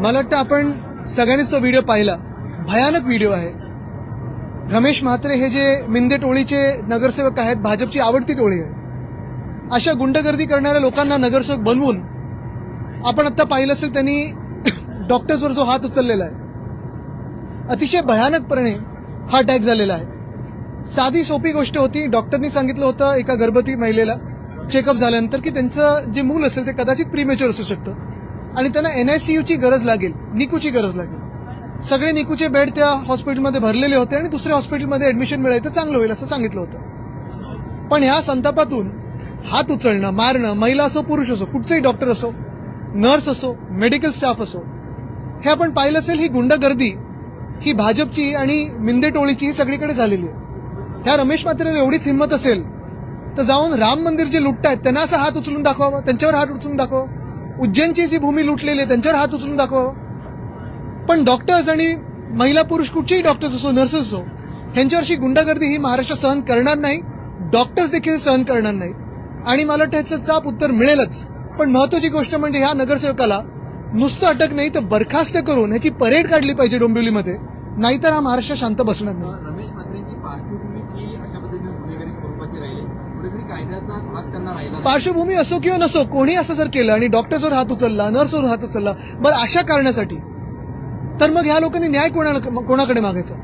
मला वाटतं आपण सगळ्यांनीच तो व्हिडिओ पाहिला. भयानक व्हिडिओ आहे. रमेश म्हात्रे हे जे मिंदे टोळीचे नगरसेवक आहेत, भाजपची आवडती टोळी आहे. अशा गुंडगर्दी करणाऱ्या लोकांना नगरसेवक बनवून आपण आता पाहिलं असेल त्यांनी डॉक्टर्सवर जो हात उचललेला आहे, अतिशय भयानकपणे हा अटॅक झालेला आहे. साधी सोपी गोष्ट होती. डॉक्टरनी सांगितलं होतं एका गर्भवती महिलेला चेकअप झाल्यानंतर की त्यांचं जे मूल असेल ते कदाचित प्रीमेच्युअर असू शकतं आणि त्यांना NICUची गरज लागेल, निकूची गरज लागेल. सगळे निकूचे बेड त्या हॉस्पिटलमध्ये भरलेले होते आणि दुसऱ्या हॉस्पिटलमध्ये ऍडमिशन मिळालं तर चांगलं होईल असं सांगितलं होतं. पण ह्या संतापातून हात उचलणं, मारणं, महिला असो पुरुष असो, कुठचेही डॉक्टर असो, नर्स असो, मेडिकल स्टाफ असो, हे आपण पाहिलं असेल. ही गुंडगर्दी ही भाजपची आणि मिंदे टोळीची सगळीकडे झालेली आहे. ह्या रमेश म्हात्रेला एवढीच हिंमत असेल तर जाऊन राम मंदिर जे लुटतायत त्यांना असं हात उचलून दाखवावं, त्यांच्यावर हात उचलून दाखवावं. उज्जैनची जी भूमी लुटलेली आहे त्यांच्यावर हात उचलून दाखवावं. पण डॉक्टर्स आणि महिला पुरुष कुठचेही डॉक्टर्स असो, नर्सेस असो, ह्यांच्यावरची गुंडागर्दी ही महाराष्ट्र सहन करणार नाही. डॉक्टर्स देखील सहन करणार नाहीत आणि मला वाटतं ह्याचं चाप उत्तर मिळेलच. पण महत्वाची गोष्ट म्हणजे ह्या नगरसेवकाला नुसतं अटक नाही तर बरखास्त करून ह्याची परेड काढली पाहिजे डोंबिवलीमध्ये, नाहीतर हा महाराष्ट्र शांत बसणार नाही. रमेश म्हात्रेंची पार्श्वभूमीच ही अशा पद्धतीने गुन्हेगारी स्वरूपाची राहिली, कुठेतरी कायद्याचा भाग त्यांना राहिला. पार्श्वभूमी असो किंवा नसो, कोणी असं जर केलं आणि डॉक्टर्सवर हात उचलला, नर्सवर हात उचलला, बरं अशा कारणासाठी, तर मग ह्या लोकांनी न्याय कोणाकडे मागायचा?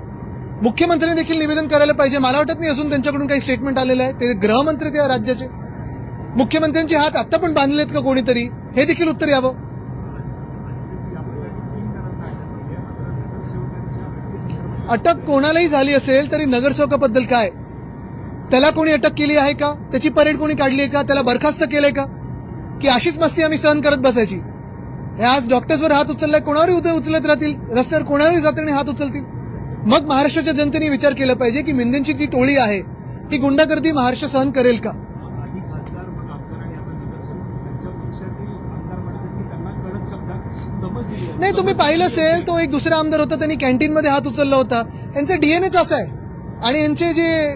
मुख्यमंत्र्यांनी देखील निवेदन करायला पाहिजे. मला वाटत नाही अजून त्यांच्याकडून काही स्टेटमेंट आलेलं आहे. ते गृहमंत्री त्या राज्याचे, मुख्यमंत्र्यांचे हात आता पण बांधलेत का कोणीतरी, हे देखील उत्तर यावं. अटक कोणालाही झाली असेल तरी नगरसेवकाबद्दल काय, त्याला कोणी अटक केली आहे का, त्याची परेड कोणी काढली आहे का, त्याला बरखास्त केलंय का, की अशीच मस्ती आम्ही सहन करत बसायची? हे आज डॉक्टर्सवर हात उचललाय, कोणावरही उद्या उचलत राहतील, रस्त्यावर कोणावरही जाताना हात उचलतील. मग महाराष्ट्राच्या जनतेने विचार केला पाहिजे की मिंदेंची जी टोळी आहे ही गुंडागर्दी महाराष्ट्र सहन करेल का? नाही, तुम्ही पाहिलं असेल तो एक दुसरा आमदार होता, त्यांनी कॅन्टीनमध्ये हात उचलला होता. यांचा DNAच असा आहे आणि यांचे जे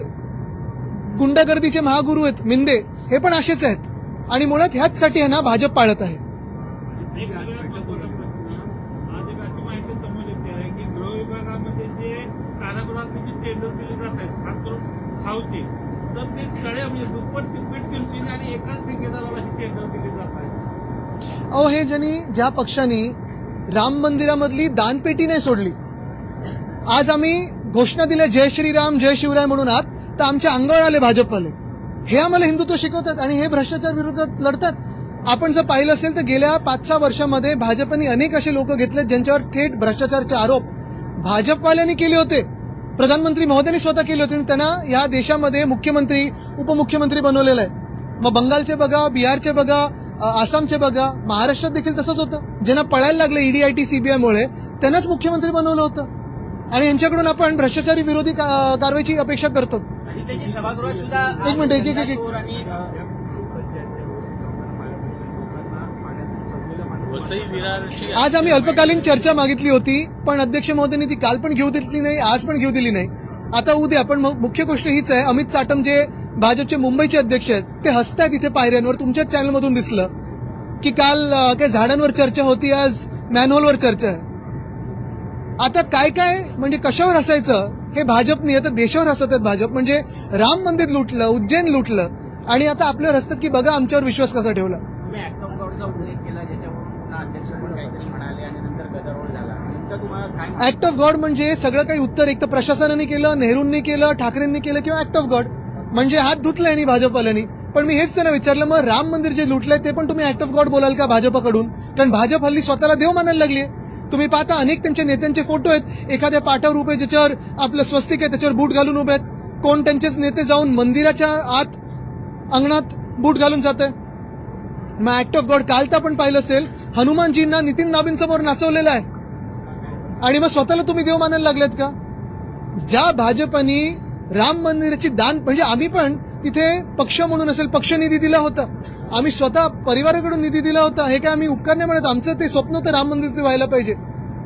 गुंडागर्दीचे महागुरू आहेत मिंदे, हे पण असेच आहेत आणि मुळात ह्याचसाठी आहे ना भाजप पाळत आहे. अहो, हे ज्या पक्षांनी राम मंदिरामधली दानपेटी नाही सोडली, आज आम्ही घोषणा दिल्या जय श्रीराम जय शिवराय म्हणून आत, तर आमच्या अंगावर आले भाजपवाले. हे आम्हाला हिंदुत्व शिकवतात आणि हे भ्रष्टाचार विरोधात लढतात. आपण जर पाहिलं असेल तर गेल्या 5-6 वर्षामध्ये भाजपने अनेक असे लोक घेतले ज्यांच्यावर थेट भ्रष्टाचाराचे आरोप भाजपवाल्यांनी केले होते. प्रधानमंत्री महोदयांनी स्वतः केले होते आणि त्यांना या देशामध्ये मुख्यमंत्री उपमुख्यमंत्री बनवलेलं आहे. मग बंगालचे बघा, बिहारचे बघा, आसामचे बघा, महाराष्ट्रात देखील तसंच होतं. ज्यांना पळायला लागले ED IT CBI मुळे त्यांनाच मुख्यमंत्री बनवलं होतं आणि यांच्याकडून आपण भ्रष्टाचारी विरोधी कारवाईची अपेक्षा करतो. एक मिनिट, एक आज आम्ही अल्पकालीन चर्चा मागितली होती, पण अध्यक्ष महोदयांनी ती काल पण घेऊ दिली नाही, आज पण घेऊ दिली नाही. आता उद्या. पण मुख्य गोष्ट हीच आहे, अमित चाटम जे भाजपचे मुंबईचे अध्यक्ष आहेत ते हसतायत इथे पायऱ्यांवर. तुमच्याच चॅनलमधून दिसलं की काल काय झाडांवर चर्चा होती, आज मॅनहोलवर चर्चा आहे. आता काय काय म्हणजे कशावर हसायचं हे भाजपनी, आता देशावर हसत आहेत भाजप. म्हणजे राम मंदिर लुटलं, उज्जैन लुटलं आणि आता आपल्यावर हसतात की बघा आमच्यावर विश्वास कसा ठेवला. ऍक्ट ऑफ गॉड म्हणजे सगळं काही उत्तर एक तर प्रशासनाने केलं, नेहरूंनी केलं, ठाकरेंनी केलं किंवा ऍक्ट ऑफ गॉड म्हणजे हात धुतले यांनी भाजपवाल्यांनी. पण मी हेच त्यांना विचारलं, मग राम मंदिर जे लुटलंय ते पण तुम्ही ऍक्ट ऑफ गॉड बोलाल का भाजपकडून? कारण भाजप हल्ली स्वतःला देव मानायला लागली आहे. तुम्ही पाहता अनेक त्यांच्या नेत्यांचे फोटो आहेत, एखाद्या पाटावर उभे ज्याच्यावर आपलं स्वस्तिक आहे त्याच्यावर बूट घालून उभे आहेत. कोण त्यांचेच नेते जाऊन मंदिराच्या आत अंगणात बूट घालून जात आहे. मग ऍक्ट ऑफ गॉड काल तर आपण पाहिलं असेल, हनुमानजींना नितीन नाबींसमोर नाचवलेलं आहे आणि मग स्वतःला तुम्ही देव मानायला लागलेत का? ज्या भाजपनी राम मंदिराची दान, म्हणजे आम्ही पण तिथे पक्ष म्हणून असेल पक्ष निधी दिला होता, आम्ही स्वतः परिवाराकडून निधी दिला होता. हे काय आम्ही उपकार नाही म्हणत, आमचं ते स्वप्न तर राम मंदिर ते व्हायला पाहिजे.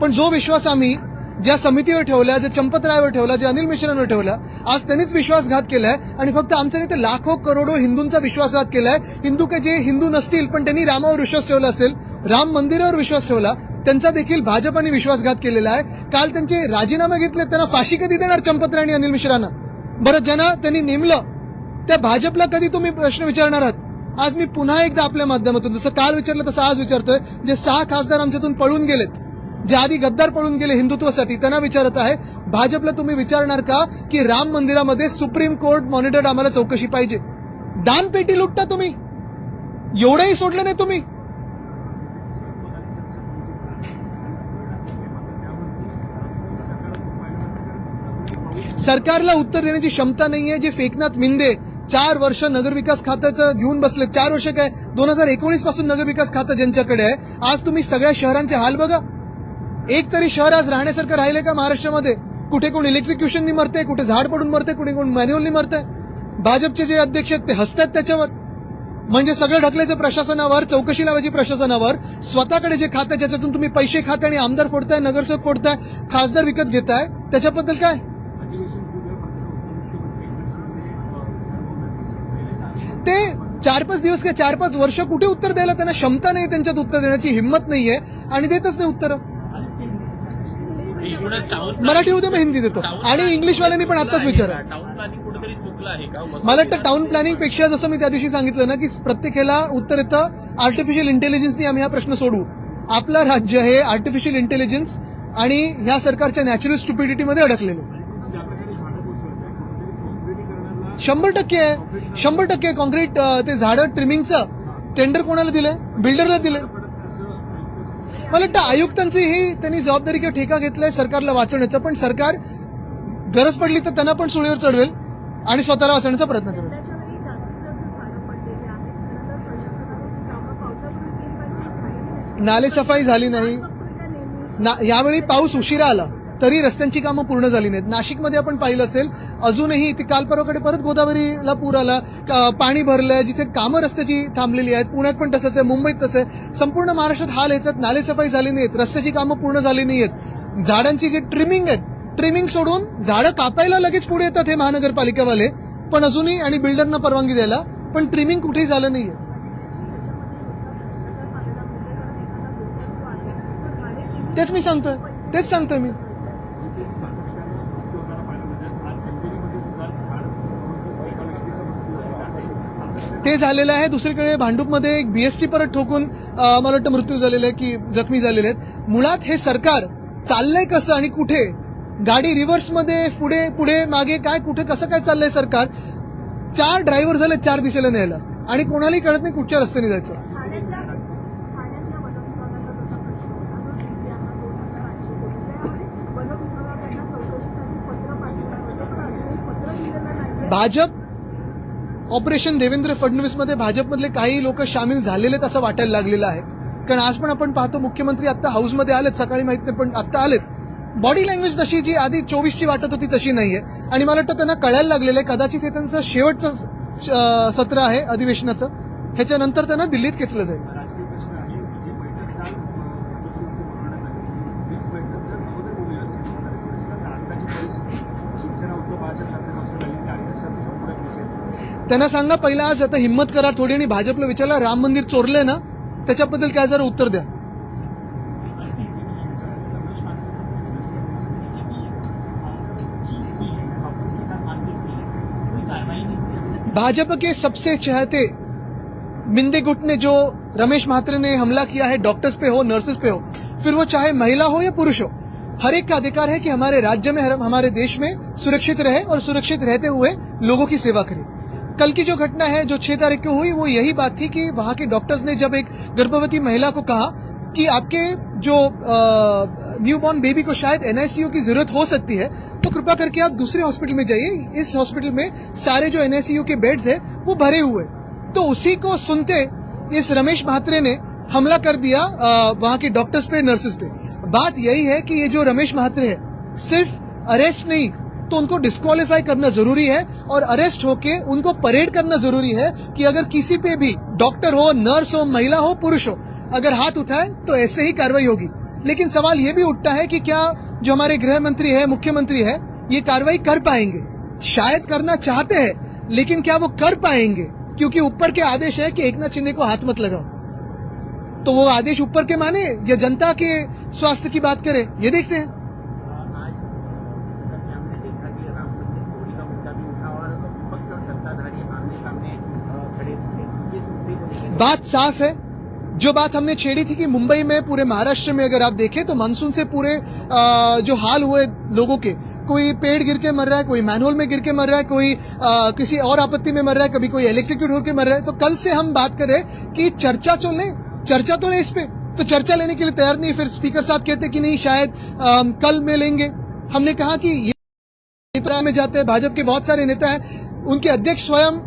पण जो विश्वास आम्ही ज्या समितीवर ठेवला, ज्या चंपतरायवर ठेवला, ज्या अनिल मिश्रांवर ठेवला, आज त्यांनीच विश्वासघात केलाय आणि फक्त आमचा नाही तर लाखो करोडो हिंदूंचा विश्वासघात केलाय. हिंदू के जे हिंदू नसतील पण त्यांनी रामावर विश्वास ठेवला असेल, राम मंदिरावर विश्वास ठेवला, त्यांचा देखील भाजपाने विश्वासघात केलेला आहे. काल त्यांचे राजीनामे घेतले, त्यांना फाशी कधी देणार चंपतराय आणि अनिल मिश्रांना? बरं, ज्यांना त्यांनी नेमलं त्या भाजपला कधी तुम्ही प्रश्न विचारणार आहात? आज मी पुन्हा एकदा आपल्या माध्यमातून, जसं काल विचारलं तसं आज विचारतोय, जे 6 खासदार आमच्यातून पळून गेलेत, जे आधी गद्दार पळून गेले हिंदुत्वासाठी, त्यांना विचारत आहे, भाजपला तुम्ही विचारणार का की राम मंदिरामध्ये सुप्रीम कोर्ट मॉनिटर्ड आम्हाला चौकशी पाहिजे? दानपेटी लुटता तुम्ही, एवढंही सोडलं नाही तुम्ही. सरकारला उत्तर देण्याची क्षमता नाहीये. जे एकनाथ शिंदे 4 वर्ष नगरविकास खात्याचं घेऊन बसले, 4 वर्ष काय 2019 पासून नगरविकास खातं ज्यांच्याकडे आहे, आज तुम्ही सगळ्या शहरांचे हाल बघा. एक तरी शहर आज राहण्यासारखं राहिले का महाराष्ट्रामध्ये? कुठे कोण इलेक्ट्रिक्युशननी मरते, कुठे झाड पडून मरते, कुठे कोण मॅन्युअलनी मरते. भाजपचे जे अध्यक्ष आहेत ते हसतात त्याच्यावर. म्हणजे सगळं ढकलायचं प्रशासनावर, चौकशी लावायची प्रशासनावर. स्वतःकडे जे खातं ज्याच्यातून तुम्ही पैसे खाताय आणि आमदार फोडताय, नगरसेवक फोडताय, खासदार विकत घेताय, त्याच्याबद्दल काय? ते 4-5 दिवस काय 4-5 वर्ष कुठे उत्तर द्यायला त्यांना क्षमता नाही, त्यांच्यात उत्तर देण्याची हिंमत नाहीये आणि देतच नाही उत्तर. मराठी उद्या मी हिंदी देतो आणि इंग्लिशवाल्यांनी पण आताच विचारा. मला वाटतं टाउन प्लॅनिंग पेक्षा, जसं मी त्या दिवशी सांगितलं ना, की प्रत्येक ह्याला उत्तर येतं आर्टिफिशियल इंटेलिजन्सनी आम्ही हा प्रश्न सोडवू. आपलं राज्य हे आर्टिफिशियल इंटेलिजन्स आणि ह्या सरकारच्या नॅचरल स्टुपिडिटीमध्ये अडकलेलं. 100% आहे, 100% कॉन्क्रीट ते झाडं ट्रिमिंगचं टेंडर कोणाला दिलंय? बिल्डरला दिलंय. मला वाटतं आयुक्तांची ही त्यांनी जबाबदारी किंवा ठेका घेतलाय सरकारला वाचवण्याचा, पण सरकार गरज पडली तर त्यांना पण सुळीवर चढवेल आणि स्वतःला वाचवण्याचा प्रयत्न करेल. नाले सफाई झाली नाही, यावेळी पाऊस उशिरा आला तरी रस्त्यांची कामं पूर्ण झाली नाहीत. नाशिकमध्ये आपण पाहिलं असेल, अजूनही ती काल परवाकडे परत गोदावरीला पूर आला, पाणी भरलंय, जिथे कामं रस्त्याची थांबलेली आहेत. पुण्यात पण तसंच आहे, मुंबईत तसं आहे. संपूर्ण महाराष्ट्रात हाल ह्याच्यात. नाले सफाई झाली नाहीत, रस्त्याची कामं पूर्ण झाली नाहीत. झाडांची जे ट्रिमिंग आहे, ट्रिमिंग सोडून झाडं कापायला लगेच पुढे येतात हे महानगरपालिकावाले, पण अजूनही, आणि बिल्डरना परवानगी द्यायला, पण ट्रिमिंग कुठेही झालं नाहीये. तेच मी सांगतोय, तेच सांगतोय मी. ते झालेलं आहे. दुसरीकडे भांडूपमध्ये एक बीएसटी परत ठोकून मला वाटतं मृत्यू झालेला आहे की जखमी झालेले आहेत. मुळात हे सरकार चाललंय कसं आणि कुठे? गाडी रिव्हर्समध्ये पुढे पुढे मागे काय, कुठे कसं काय चाललंय सरकार? 4 ड्रायव्हर झाले 4 दिशेला न्यायला आणि कोणालाही कळत नाही कुठच्या रस्त्याने जायचं. भाजप ऑपरेशन देवेंद्र फडणवीस मध्ये भाजपमधले काही लोक सामील झालेले असं वाटायला लागलेलं आहे. कारण आज पण आपण पाहतो मुख्यमंत्री आता हाऊसमध्ये आलेत, सकाळी माहित नाही पण आता आलेत. बॉडी लँग्वेज तशी जी आधी 24ची वाटत होती तशी नाहीये आणि मला वाटतं त्यांना कळायला लागलेलं आहे. कदाचित हे त्यांचं शेवटचं सत्र आहे अधिवेशनाचं, ह्याच्यानंतर त्यांना दिल्लीत खेचलं जाईल. त्यांना सांगा पहिला, आज आता हिम्मत करा थोडी आणि भाजपला विचारला राम मंदिर चोरलंय ना, त्याच्याबद्दल काय जरा उत्तर द्या. भाजपा के सबसे चहेते मिंदे गुट ने जो रमेश म्हात्रे ने हमला किया है डॉक्टर्स पे हो, नर्सेस पे हो, फिर वो चाहे महिला हो या पुरुष हो, हर एक का अधिकार है कि हमारे राज्य में, हमारे देश में सुरक्षित रहे और सुरक्षित रहते हुए लोगों की सेवा करे. कल की जो घटना है जो 6 तारीख को हुई, वो यही बात थी कि वहां के डॉक्टर्स ने जब एक गर्भवती महिला को कहा कि आपके जो न्यूबॉर्न बेबी को शायद एनआईसीयू की जरूरत हो सकती है, तो कृपया करके आप दूसरे हॉस्पिटल में जाइए, इस हॉस्पिटल में सारे जो एनआईसीयू के बेड्स है वो भरे हुए. तो उसी को सुनते इस रमेश म्हात्रे ने हमला कर दिया वहां के डॉक्टर्स पे, नर्सेस पे. बात यही है कि ये जो रमेश म्हात्रे है, सिर्फ अरेस्ट नहीं तो उनको डिस्क्वालीफाई करना जरूरी है और अरेस्ट होके उनको परेड करना जरूरी है कि अगर किसी पे भी डॉक्टर हो, नर्स हो, महिला हो, पुरुष हो, अगर हाथ उठाए तो ऐसे ही कार्रवाई होगी. लेकिन सवाल ये भी उठता है कि क्या जो हमारे गृह मंत्री है, मुख्यमंत्री है, ये कार्रवाई कर पाएंगे? शायद करना चाहते हैं, लेकिन क्या वो कर पाएंगे? क्योंकि ऊपर के आदेश है कि एकनाथ शिंदे को हाथ मत लगाओ. तो वो आदेश ऊपर के माने या जनता के स्वास्थ्य की बात करे, ये देखते हैं। आज सदन में हमने देखा कि राम मंदिर चोरी का मुद्दा भी उठा और विपक्ष और सत्ताधारी आमने सामने खड़े थे। इस मुद्दे को लेकर बात साफ है। जो बात हमने छेड़ी थी कि मुंबई में, पूरे महाराष्ट्र में अगर आप देखें तो मानसून से पूरे जो हाल हुए लोगों के, कोई पेड़ गिर के मर रहा है, कोई मैनहोल में गिर के मर रहा है, कोई किसी और आपत्ति में मर रहा है, कभी कोई इलेक्ट्रिक्यूट होकर मर रहा है। तो कल से हम बात कर रहे हैं कि चर्चा तो लें इस पे, तो चर्चा लेने के लिए तैयार नहीं। फिर स्पीकर साहब कहते कि नहीं शायद कल में लेंगे। हमने कहा कि ये में जाते हैं, भाजपा के बहुत सारे नेता हैं, उनके अध्यक्ष स्वयं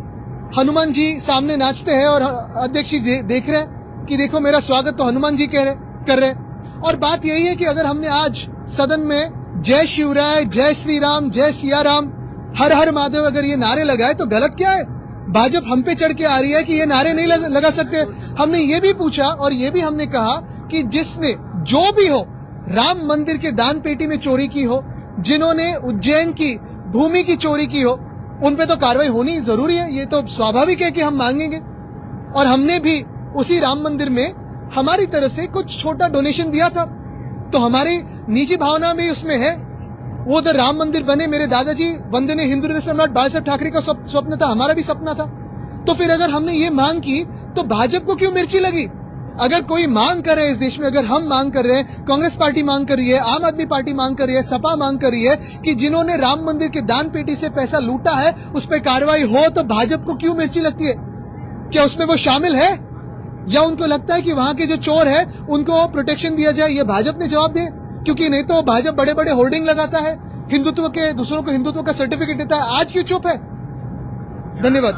हनुमान जी सामने नाचते हैं और अध्यक्ष जी देख रहे हैं कि देखो मेरा स्वागत तो हनुमान जी कर रहे। और बात यही है कि अगर हमने आज सदन में जय शिवराय, जय श्री राम, जय सिया राम, हर हर महादेव अगर ये नारे लगाए तो गलत क्या है? भाजपा हम पे चढ़ के आ रही है कि ये नारे नहीं लगा सकते। हमने ये भी पूछा और ये भी हमने कहा कि जिसने जो भी हो राम मंदिर के दान पेटी में चोरी की हो, जिन्होंने उज्जैन की भूमि की चोरी की हो, उन पे तो कार्रवाई होनी जरूरी है। ये तो स्वाभाविक है कि हम मांगेंगे। और हमने भी उसी राम मंदिर में हमारी तरफ से कुछ छोटा डोनेशन दिया था, तो हमारी निजी भावना भी उसमें है। वो उधर राम मंदिर बने, मेरे दादाजी वंदनीय हिंदू सम्राट बाला साहब ठाकरे का स्वप्न था, हमारा भी सपना था। तो फिर अगर हमने ये मांग की तो भाजपा को क्यों मिर्ची लगी? अगर कोई मांग कर रहे है इस देश में, अगर हम मांग कर रहे हैं, कांग्रेस पार्टी मांग कर रही है, आम आदमी पार्टी मांग कर रही है, सपा मांग कर रही है कि जिन्होंने राम मंदिर के दान पेटी से पैसा लूटा है उस पर कार्रवाई हो, तो भाजपा को क्यों मिर्ची लगती है? क्या उसमें वो शामिल है या उनको लगता है कि वहां के जो चोर है उनको प्रोटेक्शन दिया जाए? ये भाजपा ने जवाब दे, क्योंकि नहीं तो भाजपा बड़े बड़े होर्डिंग लगाता है, हिंदुत्व के, दूसरों को हिंदुत्व का सर्टिफिकेट देता है। आज क्यों चुप है? धन्यवाद।